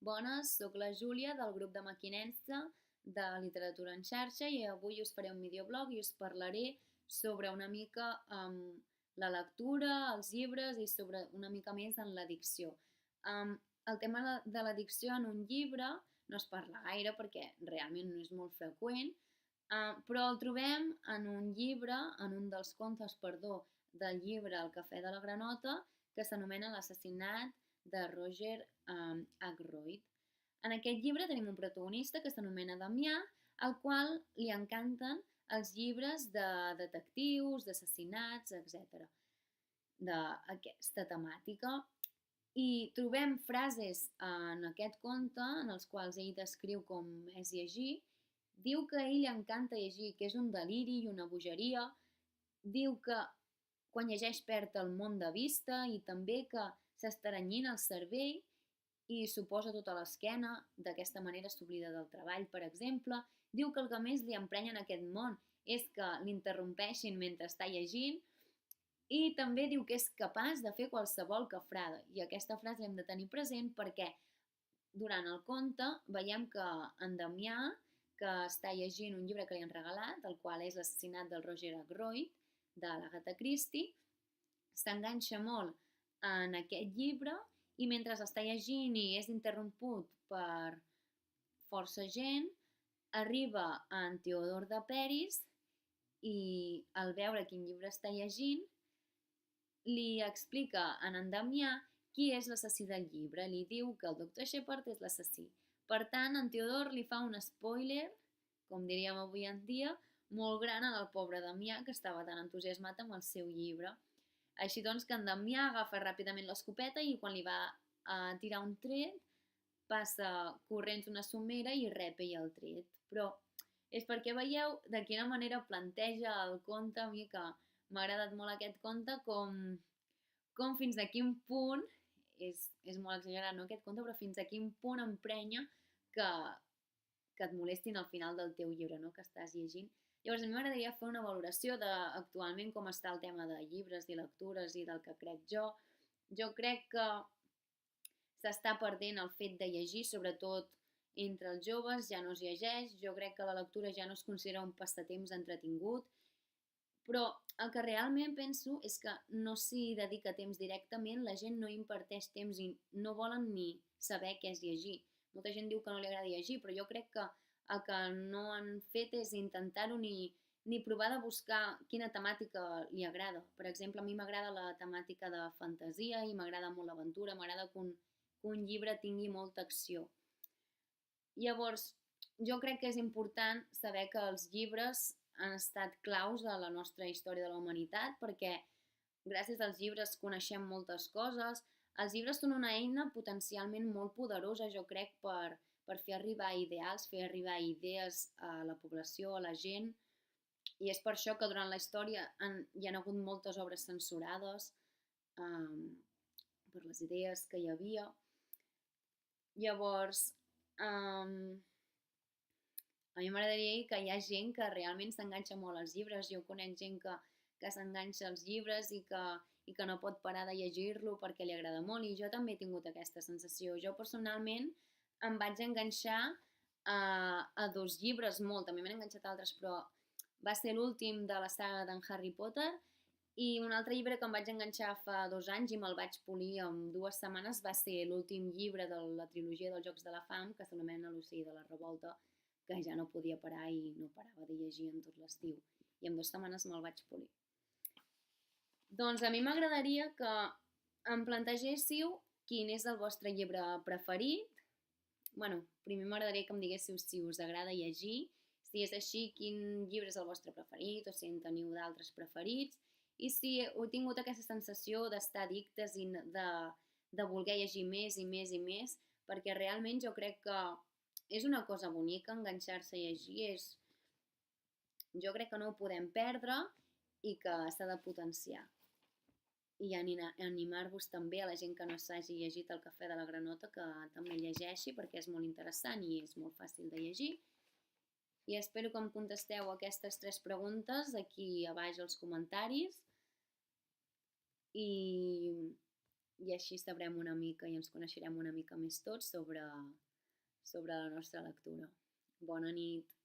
Bones, soc la Júlia del grup de Maquinensa de literatura en xarxa i avui us faré un videoblog i us parlaré sobre una mica la lectura, els llibres i sobre una mica més en l'addicció. El tema de l'addicció en un llibre no es parla gaire perquè realment no és molt freqüent, però el trobem en un llibre, en un dels contes, perdó, del llibre El cafè de la granota, que s'anomena L'assassinat de Roger Ackroyd. En aquest llibre tenim un protagonista que s'anomena Damià, al qual li encanten els llibres de detectius, d'assassinats, etc. d'aquesta temàtica. I trobem frases en aquest conte en els quals ell descriu com és llegir. Diu que a ell li encanta llegir, que és un deliri i una bogeria. Diu que quan llegeix perd el món de vista i també que s'esteranyina el cervell i s'ho posa tot a l'esquena, d'aquesta manera s'oblida del treball, per exemple. Diu que el que més li emprenya en aquest món és que l'interrompeixin mentre està llegint i també diu que és capaç de fer qualsevol cafrada. I aquesta frase l'hem de tenir present perquè durant el conte veiem que en Damià, que està llegint un llibre que li han regalat, el qual és L'assassinat del Roger Ackroyd, de l'Agatha Christie, s'enganxa molt en aquest llibre i mentre està llegint i és interromput per força gent, arriba en Teodor de Peris i al veure quin llibre està llegint li explica a en Damià qui és l'assassí del llibre. Li diu que el doctor Shepard és l'assassí. Per tant, en Teodor li fa un spoiler, com diríem avui en dia, molt gran al pobre Damià, que estava tan entusiasmat amb el seu llibre. Així doncs que en Damià agafa ràpidament l'escopeta i quan li va a tirar un tret, passa corrents una somera i rep ell el tret. Però és perquè veieu de quina manera planteja el conte. A mi que m'ha agradat molt aquest conte, com fins a quin punt, és molt exagerat, no, aquest conte, però fins a quin punt emprenya que et molestin al final del teu llibre, no, que estàs llegint. Llavors, a mi m'agradaria fer una valoració d'actualment com està el tema de llibres i lectures i del que crec jo. Jo crec que s'està perdent el fet de llegir, sobretot entre els joves, ja no es llegeix. Jo crec que la lectura ja no es considera un passatemps entretingut, però el que realment penso és que no s'hi dedica temps directament, la gent no imparteix temps i no volen ni saber què és llegir. Molta gent diu que no li agrada llegir, però jo crec que el que no han fet és intentar-ho ni provar de buscar quina temàtica li agrada. Per exemple, a mi m'agrada la temàtica de fantasia i m'agrada molt l'aventura, m'agrada que un llibre tingui molta acció. Llavors, jo crec que és important saber que els llibres han estat claus a la nostra història de la humanitat perquè gràcies als llibres coneixem moltes coses. Els llibres són una eina potencialment molt poderosa, jo crec, per fer arribar ideals, fer arribar idees a la població, a la gent, i és per això que durant la història hi ha hagut moltes obres censurades per les idees que hi havia. Llavors, a mi m'agradaria dir que hi ha gent que realment s'enganxa molt als llibres. Jo conec gent que s'enganxa als llibres i que no pot parar de llegir-lo perquè li agrada molt, i jo també he tingut aquesta sensació. Jo personalment em vaig enganxar a 2 llibres molt, també m'he enganxat a altres, però va ser l'últim de la saga d'en Harry Potter, i un altre llibre que em vaig enganxar fa 2 anys i me'l vaig polir en 2 setmanes va ser l'últim llibre de la trilogia dels Jocs de la Fam, que s'anomena L'ocell de la revolta, que ja no podia parar i no parava de llegir en tot l'estiu. I en 2 setmanes me'l vaig polir. Doncs a mi m'agradaria que em plantegéssiu quin és el vostre llibre preferit. Bueno, primer m'agradaria que em diguéssiu si us agrada llegir, si és així, quin llibre és el vostre preferit o si en teniu d'altres preferits, i si heu tingut aquesta sensació d'estar addictes i de voler llegir més i més i més, perquè realment jo crec que és una cosa bonica enganxar-se a llegir, jo crec que no ho podem perdre i que s'ha de potenciar. I animar-vos també a la gent que no s'hagi llegit El cafè de la granota que també llegeixi perquè és molt interessant i és molt fàcil de llegir. I espero que em contesteu aquestes 3 preguntes aquí a baix als comentaris. I i així sabrem una mica i ens coneixerem una mica més tots sobre la nostra lectura. Bona nit.